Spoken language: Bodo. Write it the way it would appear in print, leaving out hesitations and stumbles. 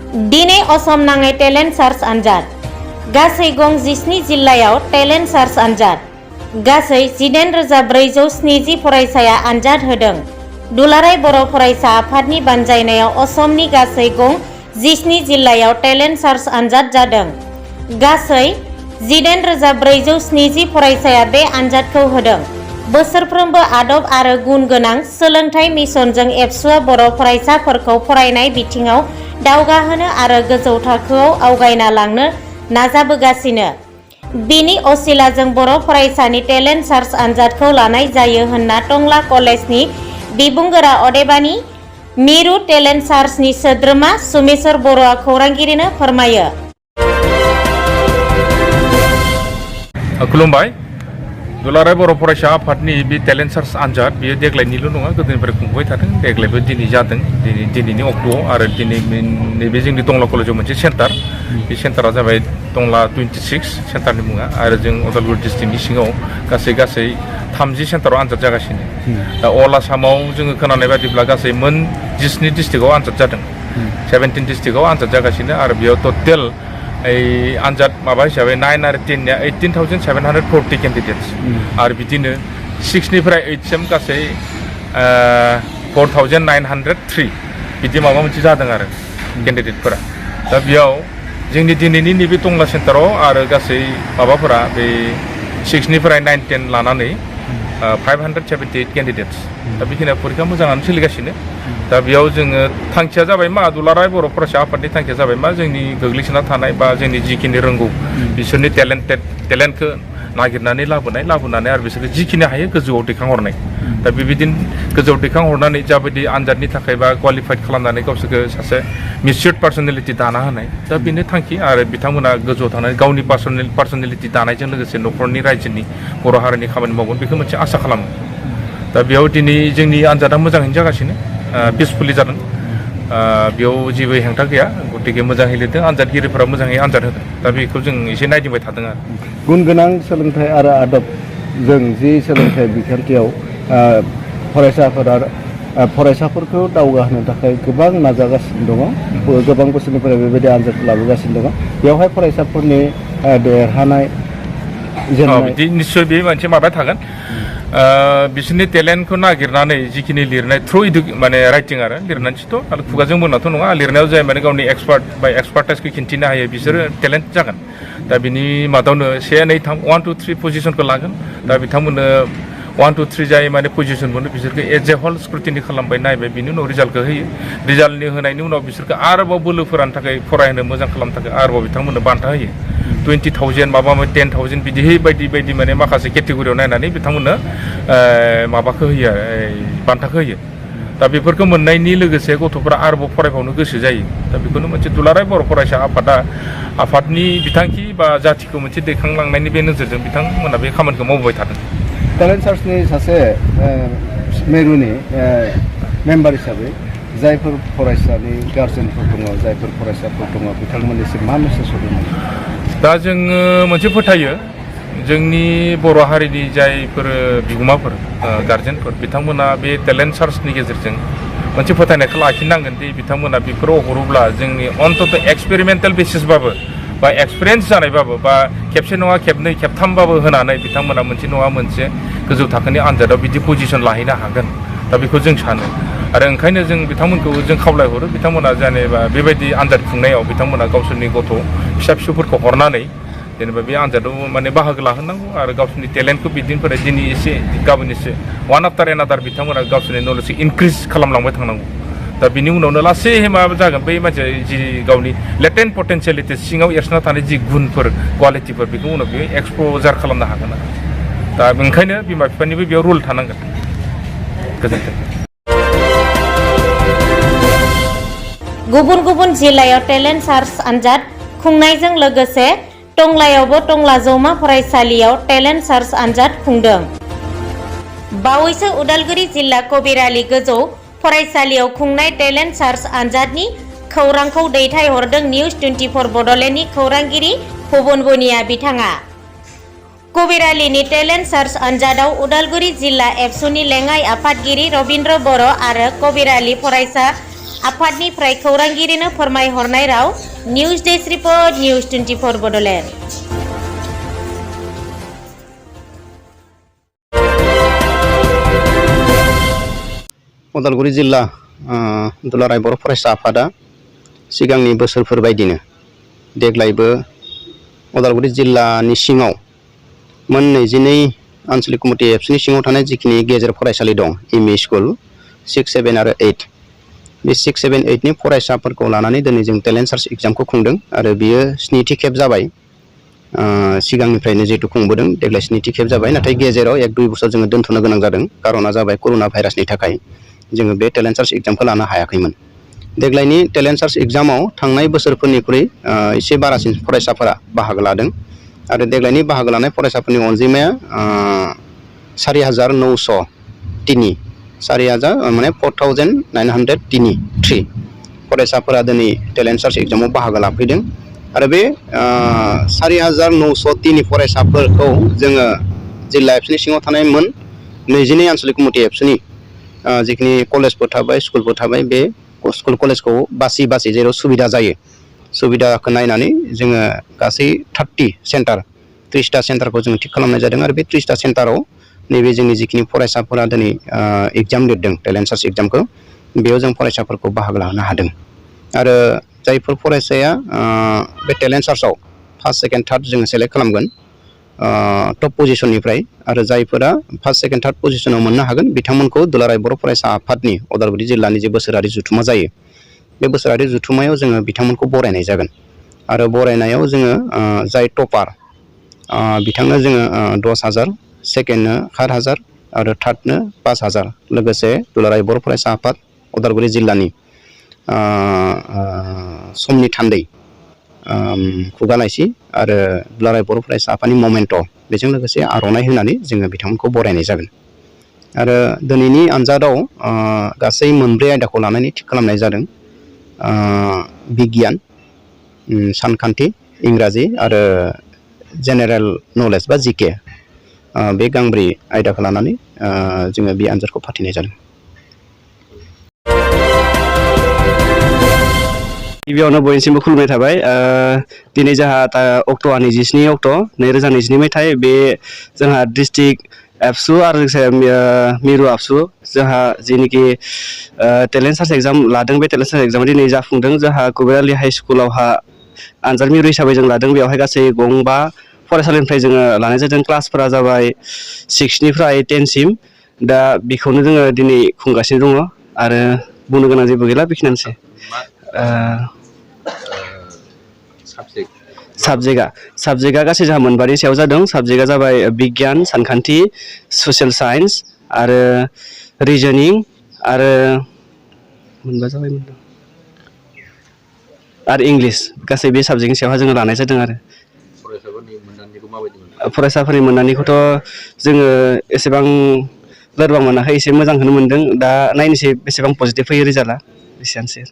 दिनै असम नाङै टेलेन्ट सार्च आनजाद गासै गं 17 जिल्लायाव टेलेन्ट सार्च आनजाद गासै 19,470 फरायसाया आनजाद होदों। दुलाराय बर' फरायसा आफादनि बानजायनायाव असमनि गासै गं 17 जिल्लायाव टेलेन्ट सार्च आनजाद जादों। गासै 19,470 फरायसाया बे आनजादखौ होदों। बोसोरफ्रोमबो आदब आरो गुन गोनां सोलोंथाइ मिशनजों एबसुआ बर' फरायसाफोरखौ फरायनाय बिथिङाव दावगाहोनो आरो गोजौ थाखोआव आवगायना लांनो नाजाबोगासिनो। बिनि असिलाजों बर' फरायसानि टेलेन्ट सार्च आनजादखौ लानाय जायो होनना टंला कलेजनि बिबुंगोरा अदेबानि मिरु टेलेन्ट सार्चनि सोद्रोमा सुमेश्वर बर'आ खौरांगिरिनो फोरमायो। खुलुमबाय। दुलाराय बर' फरायसा आफादनि बे टेलेन्ट सार्च आनजाद बेयो देग्लायनिल' नङा, गोदोनिफ्राय खुंबाय थादों। देग्लायबो दिनै जादों, दिनैनि अक्ट'आव। आरो दिनै नैबे जोंनि टंला कलेजाव मोनसे सेन्टार, बे सेन्टारा जाबाय टंला 26 सेन्टारनि मुङा। आरो जों उदालगुरि डिस्ट्रिक्टनि सिङाव गासै 30 सेन्टाराव आनजाद जागासिनो। दा अल आसामाव जोङो खोनानाय बादिब्ला गासै मोन 17 डिस्ट्रिक्टआव आनजाद जादों। 17 डिस्ट्रिक्टआव आनजाद जागासिनो। आरो बेयाव टटेल आनजाद माबा हिसाबै 9 आरो 10निया 18,740 केन्डिडेट्स। आरो बिदिनो 6निफ्राय 8सिम गासै 4,903 बिदि माबा मोनसे जादों आरो केन्डिडेटफोरा। दा बेयाव जोंनि दिनैनि नैबे टंला सेन्टाराव आरो गासै माबाफोरा बे 6निफ्राय 9, 10 लानानै 578 केन्डिडेट्स। दा बेखिनिया परिखा मोजाङानो सोलिगासिनो। दा बेयाव जोङो थांखिया जाबाय मा, दुलाराय बर' फरायसा आफादनि थांखिया जाबाय मा, जोंनि गोग्लैसोना थानाय बा जोंनि जिखिनि रोंगौ बिसोरनि टेलेन्टखौ नागिरनानै लाबोनानै आरो बिसोरखौ जिखिनि हायो गोजौआव दैखांहरनाय। दा बेबायदिनो गोजौआव दैखांहरनानै जाबायदि आनजादनि थाखाय बा क्वालिफाइड खालामनानै गावसोरखौ सासे मिच्युर्ड पार्सनेलिटि दाना होनाय। दा बेनो थांखि। आरो बिथांमोना गोजौआव थानानै गावनि पार्सनेलिटि दानायजों लोगोसे न'खरनि रायजोनि बर' हारिनि खामानि मावगोन, बेखौ मोनसे आसा खालामो। दा बेयाव दिनै जोंनि आनजादा मोजाङैनो जागासिनो, पिसफुलि जादों। बेयाव जेबो हेंथा गैया, गतिके मोजाङै लिरदों, आनजादगिरिफोरा मोजाङै आनजाद होदों। दा बेखौ जों एसे नायदिंबाय थादों आरो। गुन गोनां सोलोंथाइ आरो आदबजों जि सोलोंथाइ बिखान्थियाव फरायसाफोरखौ दावगाहोनो थाखाय गोबां नाजागासिनो दङ। गोबां बोसोरनिफ्राय बेबायदि आनजादखौ लाबोगासिनो दङ। बेवहाय फरायसाफोरनि देरहानाय बिदि निस्सय बे मोनसे माबा थागोन। बिसोरनि टेलेन्टखौ नागिरनानै जिखिनि लिरनाय थ्रु माने राइटिं आरो लिरनानैसोथ' आरो खुगाजों बुंनाथ' नङा, लिरनायाव जाय माने गावनि एक्सपार्टाइजखौ खिन्थिनो हायो बिसोरो टेलेन्ट जागोन। दा बिनि मादावनो 1, 2, 3, 1, 2, 3 पजिसनखौ लागोन। दा बिथांमोननो 1, 2, 3 जाय माने पजिसन मोनो बिसोरखौ एज ए हल स्क्रुटिनि खालामबाय, नायबाय, बिनि उनाव रिजाल्टखौ होयो। रिजाल्टनि होनायनि उनाव बिसोरखौ आरोबाव बोलो फोरानो थाखाय, फरायहोनो मोजां खालामनो थाखाय आरोबाव बिथांमोननो बान्था होयो। 20,000 माबा 10,000 बिदिहै बायदि माने माखासे केटेगरियाव नायनानै बिथांमोननो माबाखौ होयो आरो बान्थाखौ होयो। दा बेफोरखौ मोननायनि लोगोसे गथ'फोरा आरोबाव फरायबावनो गोसो जायो। दा बेखौनो मोनसे दुलाराय बर' फरायसा आफादनि बिथांखि बा जाथिखौ मोनसे दैखांलांनायनि बे नोजोरजों बिथांमोना बे खामानिखौ मावबोबाय थादों। टेलेन्ट सार्चनि सासे मेरुनि मेम्बार हिसाबै जायफोर फरायसानि गार्जेनफोर दङ, जायफोर फरायसाफोर दङ, बिथांमोननिसिम मा मेसेज होदोंमोन? दा जोङो मोनसे फोथायो, जोंनि बर' हारिनि जायफोर बिगोमाफोर, गार्जेनफोर, बिथांमोना बे टेलेन्ट सार्चनि गेजेरजों मोनसे फोथायनायखौ लाखिनांगोन दि बिथांमोना बेफोराव हरोब्ला जोंनि अन्तत' एक्सपेरिमेन्टेल बेसिसबाबो बा एक्सपिरियेन्स जानायबाबो बा खेबसे नङा खेबनै खेबथामबाबो होनानै बिथांमोना मोनसे नङा मोनसे गोजौ थाखोनि आनजादाव बिदि पजिसन लाहैनो हागोन। दा बेखौ जों सानो। आरो ओंखायनो जों बिथांमोनखौ जों खावलायहरो, बिथांमोना जेनेबा बेबायदि आनजाद खुंनायाव बिथांमोना गावसोरनि गथ' फिसा-फिसौफोरखौ हरनानै जेनेबा बे आनजादाव माने बाहागो लाहोनांगौ आरो गावसोरनि टेलेन्टखौ बिदिनिफ्राय दिनै एसे गाबोन एसे वान आफ्टार एनादार बिथांमोना गावसोरनि नलेजखौ इनक्रिज खालामलांबाय थांनांगौ। दा बिनि उनावनो लासैहाय मा जागोन, बै मानसिया जि गावनि लेटेन्ट पटेन्सियेलिटि सिङाव एरसोना थानाय जि गुनफोर, क्वालिटिफोर, बेखौ उनाव बेयो एक्सप'जार खालामनो हागोन आरो। दा ओंखायनो बिमा-बिफानिबो बेयाव रुल थानांगोन। गोजोन्थों। गुबुन गुबुन जिल्लायाव टेलेन्ट सार्च आनजाद खुंनायजों लोगोसे टंलायावबो टंला जौमा फरायसालियाव टेलेन्ट सार्च आनजाद खुंदों। बावैसो उदालगुरि जिल्ला कबिरालि गोजौ फरायसालियाव खुंनाय टेलेन्ट सार्च आनजादनि खौरांखौ दैथायहरदों निउज 24 बड'लेण्डनि खौरांगिरि भुबन बनिया बिथाङा। कबिरालिनि टेलेन्ट सार्च आनजादाव उदालगुरि जिल्ला एबसुनि लेङाइ आफादगिरि रबिन्द्र बर' आरो कबिरालि फरायसा आफादनिफ्राय खौरांगिरिनो फोरमायहरनाय राव news desk report news 24 Bodoland. Udalguri जिल्ला दुलाराय बर' फरायसा आफादा सिगांनि बोसोरफोर बायदिनो देग्लायबो उदालगुरि जिल्लानि सिङाव मोन 22 आन्चलिक कमिटि एबसुनि सिङाव थानाय जिखिनि गेजेर फरायसालि दं एमइ स्कुल 6, 7 आरो 8 बे 6, 7, 8 नि फरायसाफोरखौ लानानै दिनै जों टेलेन्ट सार्च एग्जामखौ खुंदों आरो बियो 7थि खेब जाबाय। सिगांनिफ्रायनो जिहेतु खुंबोदों देग्लाय 7थि खेब जाबाय, नाथाय गेजेराव 1-2 बोसोर जोङो दोनथ'नो गोनां जादों। कारना जाबाय कर'ना भाइरासनि थाखाय जोङो बे टेलेन्ट सार्च एग्जामखौ लानो हायाखैमोन। देग्लायनि टेलेन्ट सार्च एग्जामाव थांनाय बोसोरफोरनिख्रुइ एसे बारासिन फरायसाफोरा बाहागो लादों आरो देग्लायनि बाहागो लानाय फरायसाफोरनि अनजिमाया 4,903 माने 4,903 फरायसाफोरा दिनै टेलेन्ट सार्च एग्जामाव बाहागो लाफैदों आरो बे 4,903 फरायसाफोरखौ जोङो जिल्ला एबसुनि सिङाव थानाय मोन 22 आन्चलिक कमिटि एबसुनि जिखिनि कलेजफोर थाबाय स्कुलफोर थाबाय बे स्कुल कलेजखौ बासि जेराव सुबिदा जायो सुबिदाखौ नायनानै जोङो गासै 30 सेन्टार 30टा सेन्टारखौ जोङो थिक खालामनाय जादों आरो बे 30टा सेन्टाराव नैबे जोंनि जिखिनि फरायसाफोरा दिनै एग्जाम लिरदों टेलेन्ट सार्च एग्जामखौ बेयाव जों फरायसाफोरखौ बाहागो लानो हादों आरो जायफोर फरायसाया बे टेलेन्ट सार्चआव फार्स्ट सेकेन्ड थार्ड जोङो सेलेक्ट खालामगोन टप पजिशननिफ्राय आरो जायफोरा फार्स्ट सेकेन्ड थार्ड पजिशनाव मोननो हागोन बिथांमोनखौ दुलाराय बर' फरायसा आफादनि उदालगुरि जिल्लानि जे बोसोरारि जुथुमा जायो बे बोसोरारि जुथुमायाव जोङो बिथांमोनखौ बरायनाय जागोन आरो बरायनायाव जोङो जाय टपार बिथांनो जोङो 10,000 सेकेन्डनो 4,000 आरो थार्डनो 5,000 लोगोसे दुलाराय बर' फरायसा आफाद उदालगुरि जिल्लानि समनि थान्दै खुगा लाइसि आरो दुलाराय बर' फरायसा आफादनि ममेन्ट' बेजों लोगोसे आर'नाइ होनानै जोङो बिथांमोनखौ बरायनाय जागोन आरो दिनैनि आन्जादाव गासै 2 आयदाखौ लानानै थिक खालामनाय जादों बिगियान सानखान्थि इंराजि आरो जेनेरेल नलेज बा जिके बे गांब्रै आयदाखौ लानानै जोङो बे आन्जादखौ फाथिनाय जादों। गिबियावनो बयनिसिमबो खुलुमनाय थाबाय। दिनै जोंहा अक्ट'आ 27 अक्ट' 2022 मायथाइ बे जोंहा डिस्ट्रिक्ट एबसु आरो लोगोसे मिरु एबसु जोंहा जेनिखि टेलेन्ट सार्च एग्जाम लादों बे टेलेन्ट सार्च एग्जामा दिनै जाफुंदों। जोंहा कुबेरआलि हाइ स्कुलावहा आनजाद मिरु हिसाबै जों लादों। बेवहाय गासै 5 फरायसालिनिफ्राय जोङो लानाय जादों। क्लासफोरा जाबाय 6निफ्राय 10सिम। दा बेखौनो जोङो दिनै खुंगासिनो दङ आरो बुंनो गोनां जेबो गैला, बेखिनियानोसै। साबजेक्टआ गासै जोंहा 2नि सायाव जादों। साबजेक्टआ जाबाय बिगियान सानखान्थि ससियेल साइन्स आरो रिजनिं आरो इंलिस गासै बे साबजेक्टनि सायावहाय जोङो लानाय जादों आरो फरायसाफोरनि मोननायखौथ' जोङो एसेबां लोरबां मोनाखै, एसे मोजांखौनो मोनदों। दा नायनोसै बेसेबां पजिटिभ फैयो रिजाल्टआ, एसेयानोसै।